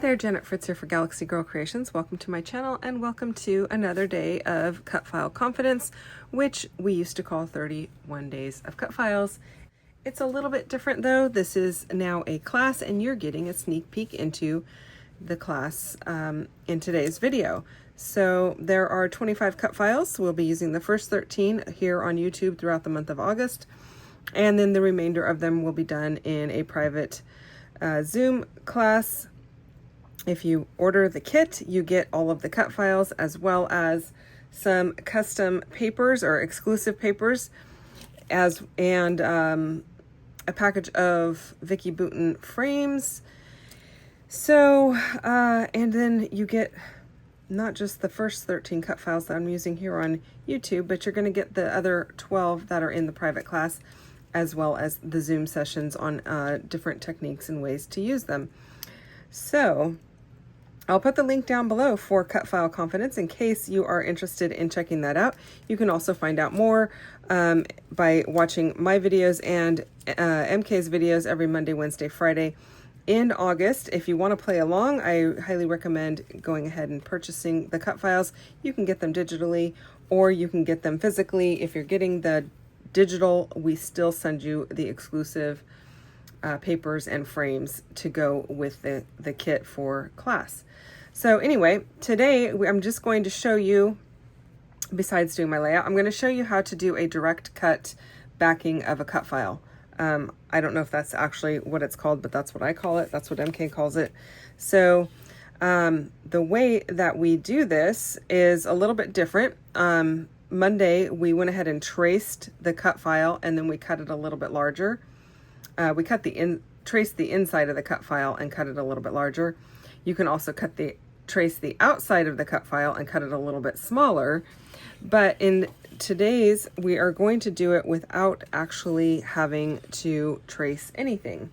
there, Janet Fritz here for Galaxy Girl Creations. Welcome to my channel and welcome to another day of Cutfile Confidence, which we used to call 31 days of cut files. It's a little bit different though. This is now a class and you're getting a sneak peek into the class in today's video. So there are 25 cut files. We'll be using the first 13 here on YouTube throughout the month of August, and then the remainder of them will be done in a private Zoom class. If you order the kit, you get all of the cut files as well as some custom papers or exclusive papers, and a package of Vicki Boutin frames. So, and then you get not just the first 13 cut files that I'm using here on YouTube, but you're going to get the other 12 that are in the private class, as well as the Zoom sessions on different techniques and ways to use them. So I'll put the link down below for Cutfile Confidence in case you are interested in checking that out. You can also find out more by watching my videos and MK's videos every Monday, Wednesday, Friday in August. If you want to play along, I highly recommend going ahead and purchasing the cut files. You can get them digitally or you can get them physically. If you're getting the digital, we still send you the exclusive papers and frames to go with the kit for class. So anyway, today I'm just going to show you, besides doing my layout, I'm going to show you how to do a direct cut backing of a cut file. I don't know if that's actually what it's called, but that's what I call it. That's what MK calls it. So the way that we do this is a little bit different. Monday, we went ahead and traced the cut file and then we cut it a little bit larger. We traced the inside of the cut file and cut it a little bit larger. You can also trace the outside of the cut file and cut it a little bit smaller. But in today's, we are going to do it without actually having to trace anything.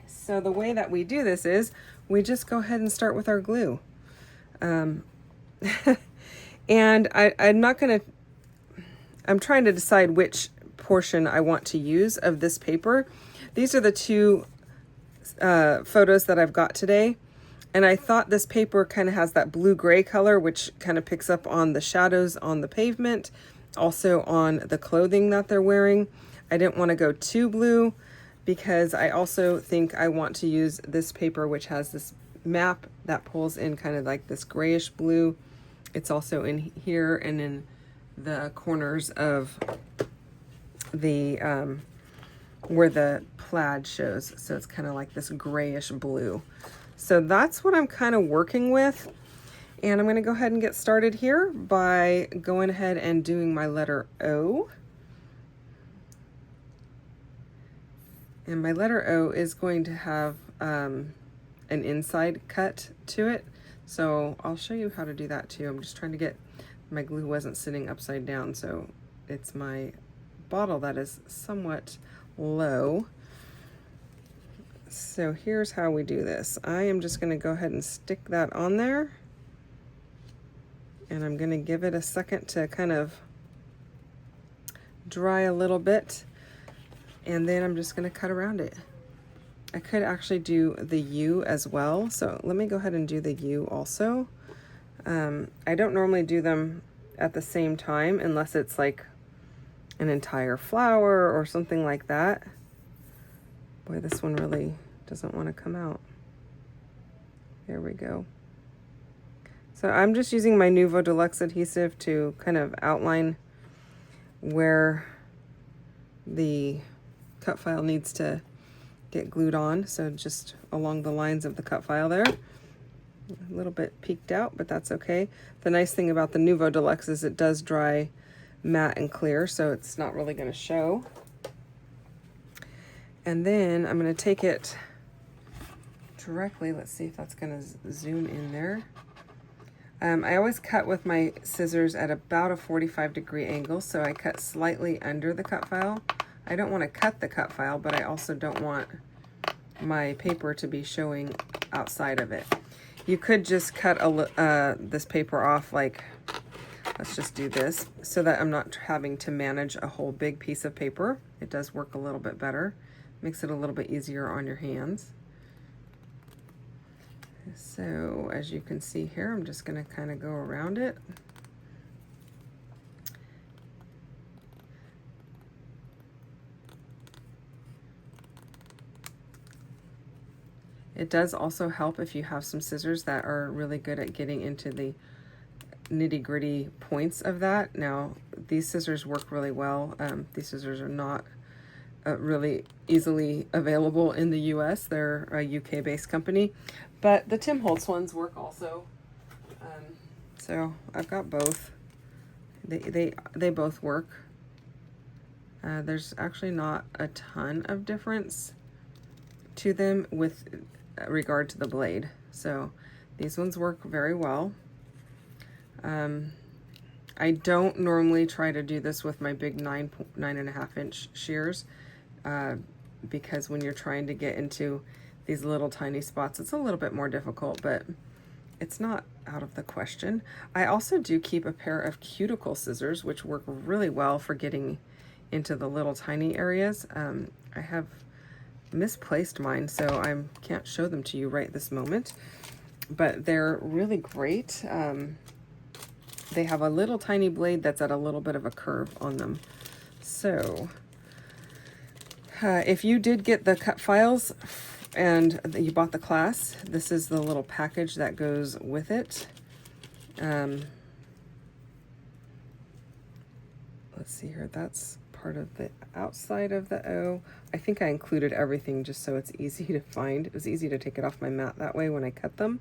So the way that we do this is we just go ahead and start with our glue. And I'm trying to decide which portion I want to use of this paper. These are the two photos that I've got today, and I thought this paper kind of has that blue-gray color, which kind of picks up on the shadows on the pavement, also on the clothing that they're wearing. I didn't want to go too blue because I also think I want to use this paper, which has this map that pulls in kind of like this grayish blue. It's also in here and in the corners of the where the plaid shows, so it's kind of like this grayish blue. So that's what I'm kind of working with, and I'm going to go ahead and get started here by going ahead and doing my letter O. And my letter O is going to have an inside cut to it, so I'll show you how to do that too. I'm just trying to get, my glue wasn't sitting upside down, so it's my bottle that is somewhat low. So here's how we do this. I am just going to go ahead and stick that on there, and I'm going to give it a second to kind of dry a little bit, and then I'm just going to cut around it. I could actually do the U as well, so let me go ahead and do the U also. I don't normally do them at the same time unless it's like an entire flower or something like that. Boy, this one really doesn't want to come out. There we go. So I'm just using my Nuvo Deluxe adhesive to kind of outline where the cut file needs to get glued on. So just along the lines of the cut file there. A little bit peeked out, but that's okay. The nice thing about the Nuvo Deluxe is it does dry matte and clear, so it's not really going to show. And then I'm going to take it directly. Let's see if that's going to zoom in there. I always cut with my scissors at about a 45-degree angle, so I cut slightly under the cut file. I don't want to cut the cut file, but I also don't want my paper to be showing outside of it. You could just cut this paper off, like, let's just do this so that I'm not having to manage a whole big piece of paper. It does work a little bit better. Makes it a little bit easier on your hands. So as you can see here, I'm just going to kind of go around it. It does also help if you have some scissors that are really good at getting into the nitty-gritty points of that. Now, these scissors work really well. These scissors are not really easily available in the US. They're a UK-based company, but the Tim Holtz ones work also. So I've got both. They both work. There's actually not a ton of difference to them with regard to the blade. So these ones work very well. I don't normally try to do this with my big 9.5 inch shears, because when you're trying to get into these little tiny spots, it's a little bit more difficult, but it's not out of the question. I also do keep a pair of cuticle scissors, which work really well for getting into the little tiny areas. I have misplaced mine, so I can't show them to you right this moment, but they're really great. They have a little tiny blade that's at a little bit of a curve on them. So if you did get the Cutfiles and you bought the class, this is the little package that goes with it. Let's see here, that's part of the outside of the O. I think I included everything just so it's easy to find. It was easy to take it off my mat that way when I cut them.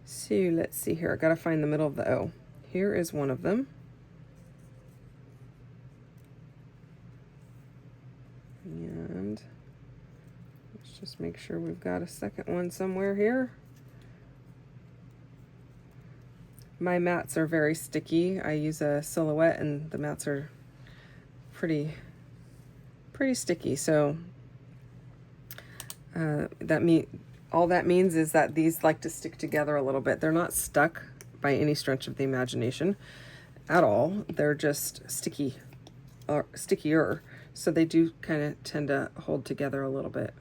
So let's see here, I gotta find the middle of the O. Here is one of them. And let's just make sure we've got a second one somewhere here. My mats are very sticky. I use a Silhouette and the mats are pretty sticky. So all that means is that these like to stick together a little bit. They're not stuck by any stretch of the imagination at all. They're just sticky or stickier. So they do kind of tend to hold together a little bit.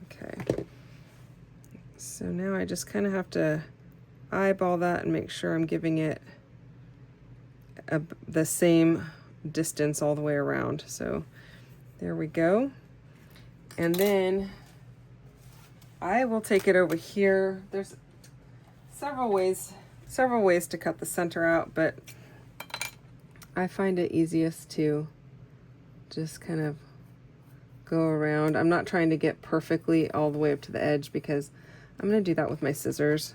Okay. So now I just kind of have to eyeball that and make sure I'm giving it the same distance all the way around. So there we go. And then I will take it over here. There's several ways to cut the center out, but I find it easiest to just kind of go around. I'm not trying to get perfectly all the way up to the edge because I'm going to do that with my scissors.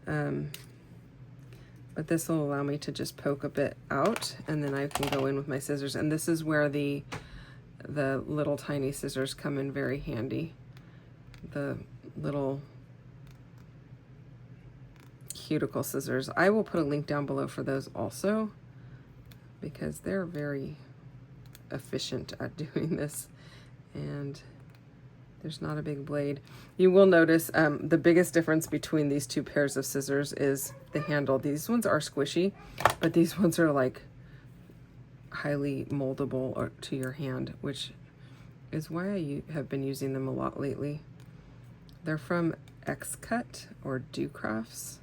But this will allow me to just poke a bit out, and then I can go in with my scissors. And this is where the little tiny scissors come in very handy. The little cuticle scissors. I will put a link down below for those also, because they're very efficient at doing this, and there's not a big blade. You will notice the biggest difference between these two pairs of scissors is the handle. These ones are squishy, but these ones are like highly moldable to your hand, which is why I have been using them a lot lately. They're from X-Cut or Do Crafts.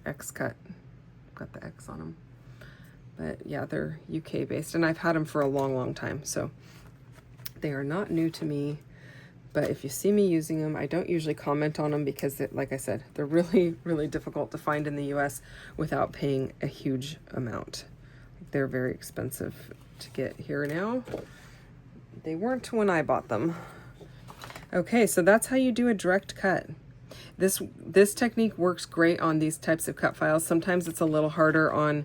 X-Cut, got the X on them. But yeah, they're UK based, and I've had them for a long time, so they are not new to me. But if you see me using them, I don't usually comment on them because, like I said, they're really difficult to find in the US without paying a huge amount. They're very expensive to get here now. They weren't when I bought them. Okay, so that's how you do a direct cut. This technique works great on these types of cut files. Sometimes it's a little harder on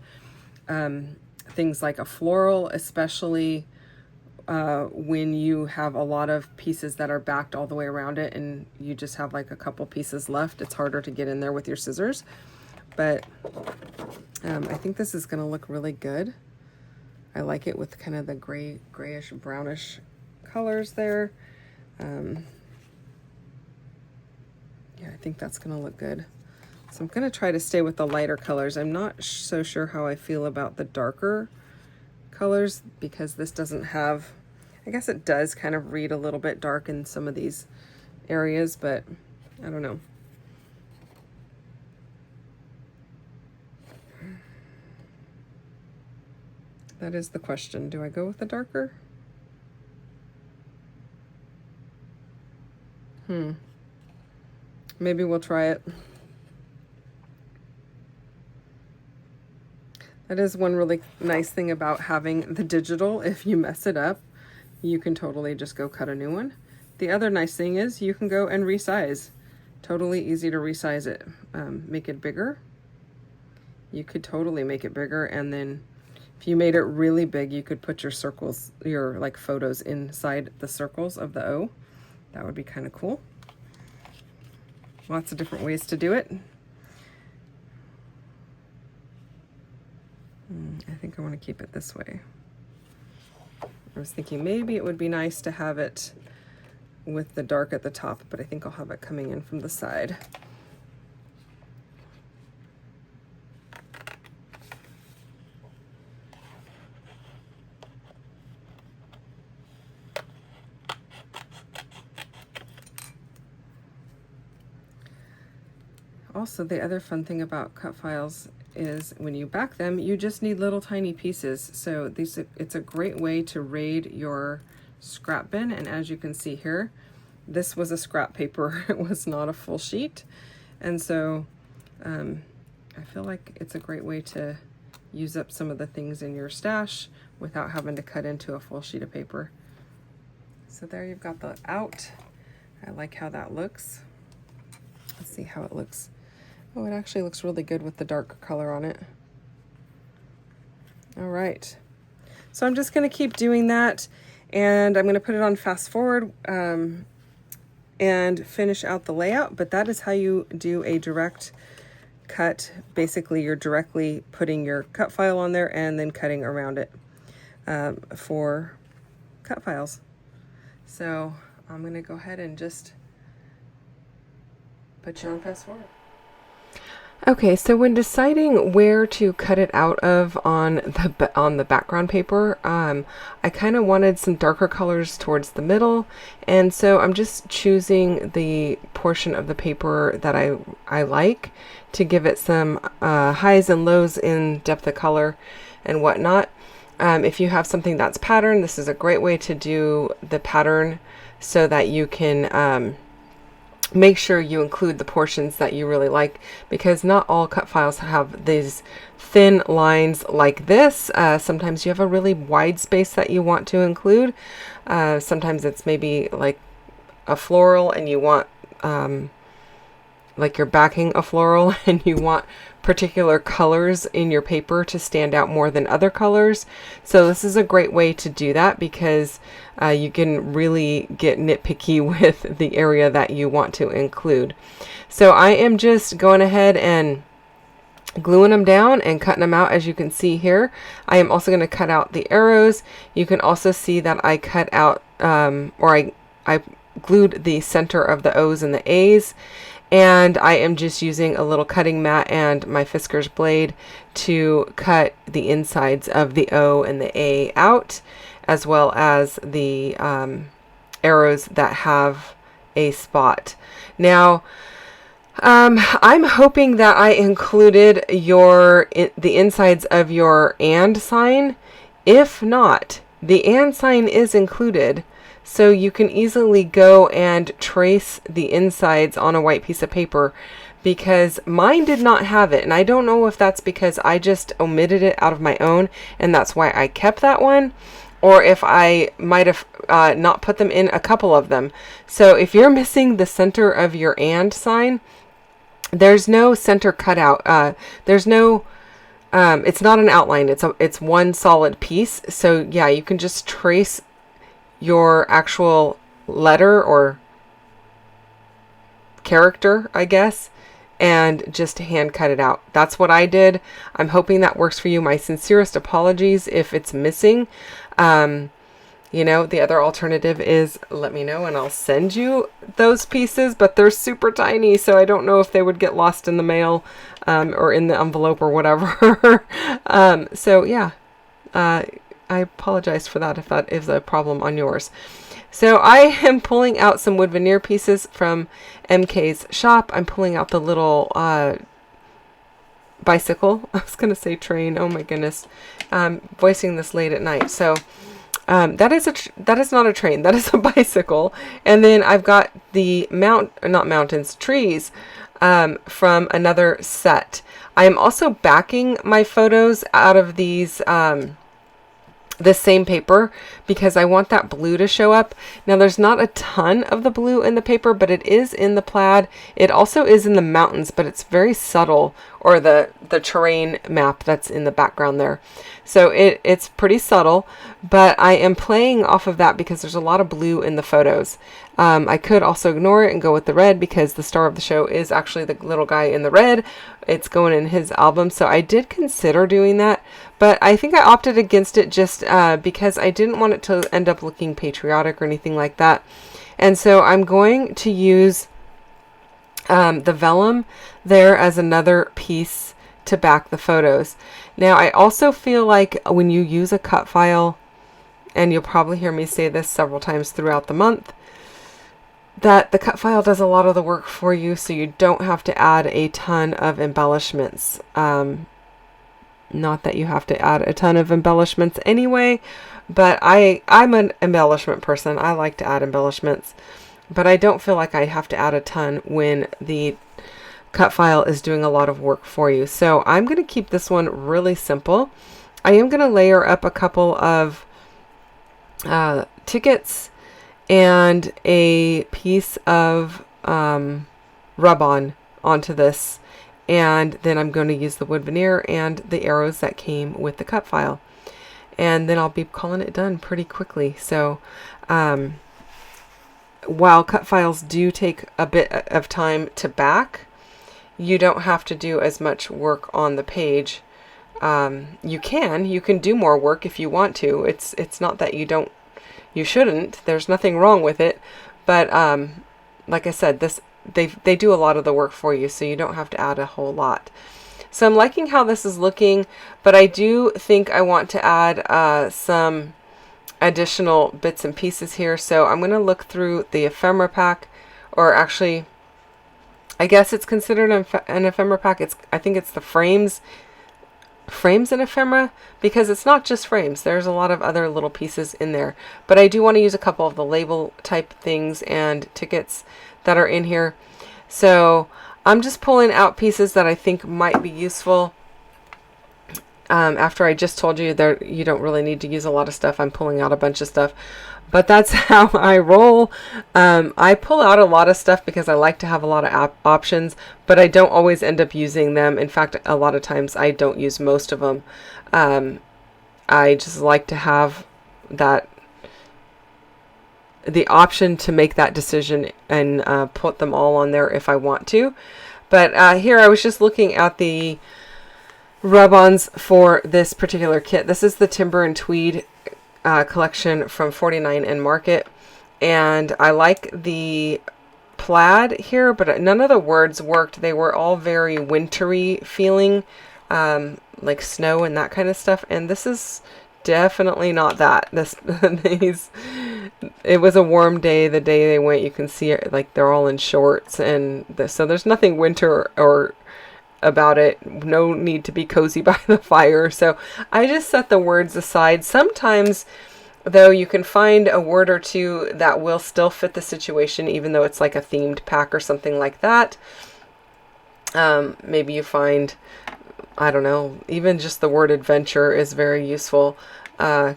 things like a floral, especially when you have a lot of pieces that are backed all the way around it and you just have like a couple pieces left. It's harder to get in there with your scissors, but I think this is gonna look really good. I like it with kind of the grayish brownish colors there. Yeah, I think that's gonna look good. So I'm gonna try to stay with the lighter colors. I'm not so sure how I feel about the darker colors because this doesn't have, I I guess it does kind of read a little bit dark in some of these areas, but I don't know. That is the question. Do I go with the darker? Maybe we'll try it. That is one really nice thing about having the digital. If you mess it up, you can totally just go cut a new one. The other nice thing is you can go and resize. Totally easy to resize it. Make it bigger. You could totally make it bigger, and then if you made it really big, you could put your circles, your like photos inside the circles of the O. That would be kind of cool. Lots of different ways to do it. I think I want to keep it this way. I was thinking maybe it would be nice to have it with the dark at the top, but I think I'll have it coming in from the side. Also, the other fun thing about cut files is when you back them, you just need little tiny pieces. So it's a great way to raid your scrap bin. And as you can see here, this was a scrap paper. It was not a full sheet. And so I feel like it's a great way to use up some of the things in your stash without having to cut into a full sheet of paper. So there you've got the out. I like how that looks. Let's see how it looks. Oh, it actually looks really good with the dark color on it. All right. So I'm just going to keep doing that, and I'm going to put it on fast forward and finish out the layout. But that is how you do a direct cut. Basically, you're directly putting your cut file on there and then cutting around it for cut files. So I'm going to go ahead and just put you on fast forward. Okay, so when deciding where to cut it out of on the background paper, I kind of wanted some darker colors towards the middle, and so I'm just choosing the portion of the paper that I like to give it some highs and lows in depth of color and whatnot. If you have something that's patterned, this is a great way to do the pattern so that you can make sure you include the portions that you really like, because not all cut files have these thin lines like this. Sometimes you have a really wide space that you want to include. Sometimes it's maybe like a floral and you want like you're backing a floral and you want particular colors in your paper to stand out more than other colors. So this is a great way to do that, because you can really get nitpicky with the area that you want to include. So I am just going ahead and gluing them down and cutting them out, as you can see here. I am also going to cut out the arrows. You can also see that I cut out I glued the center of the O's and the A's. And I am just using a little cutting mat and my Fisker's blade to cut the insides of the O and the A out, as well as the arrows that have a spot. Now, I'm hoping that I included the insides of your and sign. If not, the and sign is included. So you can easily go and trace the insides on a white piece of paper, because mine did not have it. And I don't know if that's because I just omitted it out of my own and that's why I kept that one, or if I might have not put them in a couple of them. So if you're missing the center of your and sign, there's no center cutout. There's no, it's not an outline. It's one solid piece. So yeah, you can just trace your actual letter or character, I guess, and just hand cut it out. That's what I did. I'm hoping that works for you. My sincerest apologies if it's missing. You know, the other alternative is let me know and I'll send you those pieces, but they're super tiny, so I don't know if they would get lost in the mail or in the envelope or whatever. So yeah, I apologize for that if that is a problem on yours. So I am pulling out some wood veneer pieces from MK's shop. I'm pulling out the little bicycle. I was going to say train. Oh my goodness. Voicing this late at night. So that is not a train. That is a bicycle. And then I've got the trees from another set. I am also backing my photos out of these this same paper because I want that blue to show up. Now there's not a ton of the blue in the paper, but it is in the plaid. It also is in the mountains, but it's very subtle, or the terrain map that's in the background there. So it's pretty subtle, but I am playing off of that because there's a lot of blue in the photos. I could also ignore it and go with the red because the star of the show is actually the little guy in the red. It's going in his album. So I did consider doing that, but I think I opted against it just because I didn't want it to end up looking patriotic or anything like that. And so I'm going to use the vellum there as another piece to back the photos. Now I also feel like when you use a cut file, and you'll probably hear me say this several times throughout the month, that the cut file does a lot of the work for you, so you don't have to add a ton of embellishments. Not that you have to add a ton of embellishments anyway, but I'm an embellishment person. I like to add embellishments, but I don't feel like I have to add a ton when the cut file is doing a lot of work for you. So I'm going to keep this one really simple. I am going to layer up a couple of tickets and a piece of rub-on onto this, and then I'm going to use the wood veneer and the arrows that came with the cut file, and then I'll be calling it done pretty quickly. So while cut files do take a bit of time to back, you don't have to do as much work on the page. You can do more work if you want to. It's not that you shouldn't. There's nothing wrong with it, but like I said, they do a lot of the work for you, so you don't have to add a whole lot. So I'm liking how this is looking, but I do think I want to add some additional bits and pieces here. So I'm going to look through the ephemera pack, or actually, I guess it's considered an ephemera pack. I think it's the frames and ephemera, because it's not just frames. There's a lot of other little pieces in there, but I do want to use a couple of the label type things and tickets that are in here. So I'm just pulling out pieces that I think might be useful. After I just told you that you don't really need to use a lot of stuff, I'm pulling out a bunch of stuff, but that's how I roll. I pull out a lot of stuff because I like to have a lot of options, but I don't always end up using them. In fact, a lot of times I don't use most of them. I just like to have the option to make that decision and put them all on there if I want to. But here I was just looking at the rub-ons for this particular kit. This is the Timber and Tweed collection from 49 and Market, and I like the plaid here, but none of the words worked. They were all very wintry feeling, like snow and that kind of stuff, and this is definitely not that. It was a warm day the day they went. You can see it, like they're all in shorts, and so there's nothing winter or about it. No need to be cozy by the fire. So I just set the words aside. Sometimes though, you can find a word or two that will still fit the situation, even though it's like a themed pack or something like that. Maybe you find, I don't know, even just the word adventure is very useful,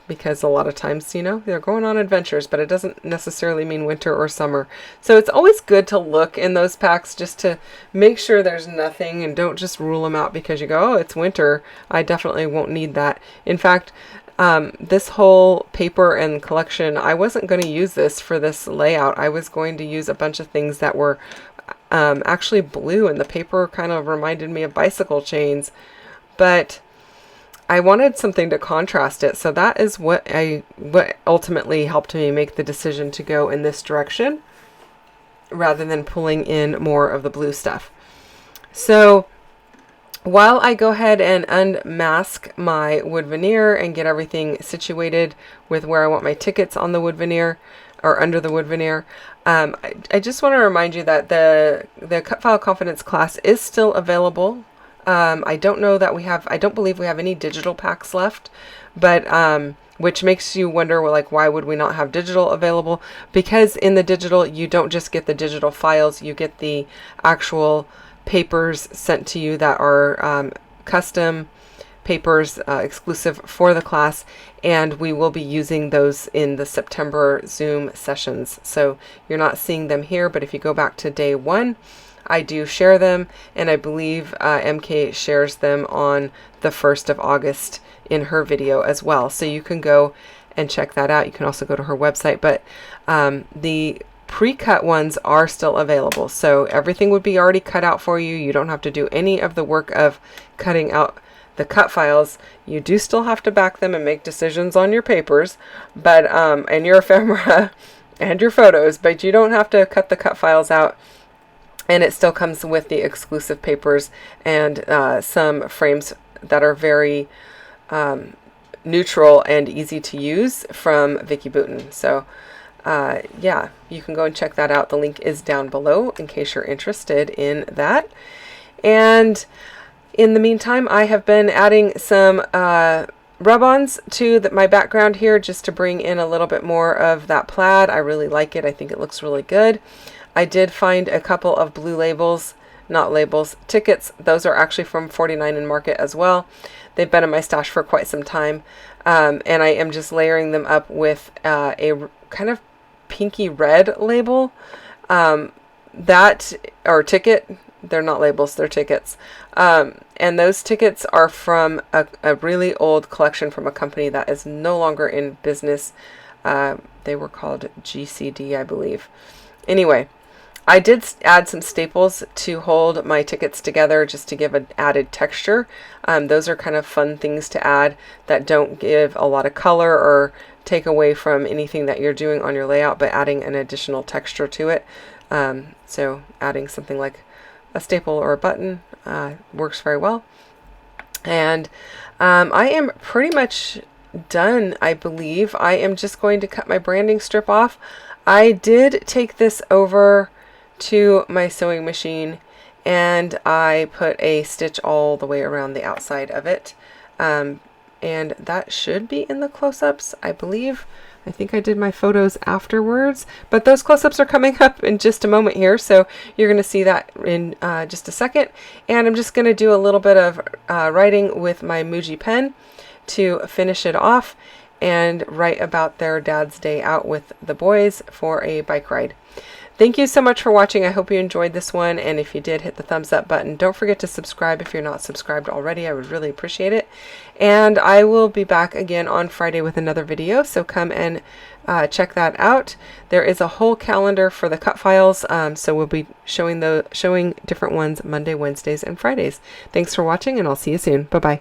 because a lot of times, they're going on adventures, but it doesn't necessarily mean winter or summer. So it's always good to look in those packs just to make sure there's nothing, and don't just rule them out because you go, oh, it's winter. I definitely won't need that. In fact, this whole paper and collection, I wasn't going to use this for this layout. I was going to use a bunch of things that were actually blue, and the paper kind of reminded me of bicycle chains, but I wanted something to contrast it. So that is what ultimately helped me make the decision to go in this direction rather than pulling in more of the blue stuff. So While I go ahead and unmask my wood veneer and get everything situated with where I want my tickets on the wood veneer or under the wood veneer, I just want to remind you that the Cutfile Confidence class is still available. I don't believe we have any digital packs left, but which makes you wonder, well, like, why would we not have digital available? Because in the digital, you don't just get the digital files, you get the actual papers sent to you that are custom papers exclusive for the class, and we will be using those in the September Zoom sessions. So you're not seeing them here, but if you go back to day 1, I do share them, and I believe MK shares them on the 1st of August in her video as well. So you can go and check that out. You can also go to her website, but the pre-cut ones are still available. So everything would be already cut out for you. You don't have to do any of the work of cutting out the cut files. You do still have to back them and make decisions on your papers, but and your ephemera and your photos, but you don't have to cut the cut files out. And it still comes with the exclusive papers and some frames that are very neutral and easy to use from Vicky Boutin. So yeah, you can go and check that out. The link is down below in case you're interested in that. And in the meantime, I have been adding some rub-ons to my background here just to bring in a little bit more of that plaid. I really like it. I think it looks really good. I did find a couple of blue labels, not labels, tickets. Those are actually from 49 in Market as well. They've been in my stash for quite some time. And I am just layering them up with a kind of pinky red label. Ticket. They're not labels, they're tickets. And those tickets are from a really old collection from a company that is no longer in business. They were called GCD, I believe. Anyway, I did add some staples to hold my tickets together just to give an added texture. Those are kind of fun things to add that don't give a lot of color or take away from anything that you're doing on your layout, but adding an additional texture to it. So adding something like a staple or a button works very well. And I am pretty much done, I believe. I am just going to cut my branding strip off. I did take this over to my sewing machine and I put a stitch all the way around the outside of it. And that should be in the close-ups, I believe. I think I did my photos afterwards, but those close-ups are coming up in just a moment here, so you're going to see that in just a second. And I'm just going to do a little bit of writing with my Muji pen to finish it off and write about their dad's day out with the boys for a bike ride. Thank you so much for watching. I hope you enjoyed this one, and if you did, hit the thumbs up button. Don't forget to subscribe if you're not subscribed already. I would really appreciate it. And I will be back again on Friday with another video, so come and check that out. There is a whole calendar for the cut files, so we'll be showing different ones Monday, Wednesdays, and Fridays. Thanks for watching, and I'll see you soon. Bye-bye.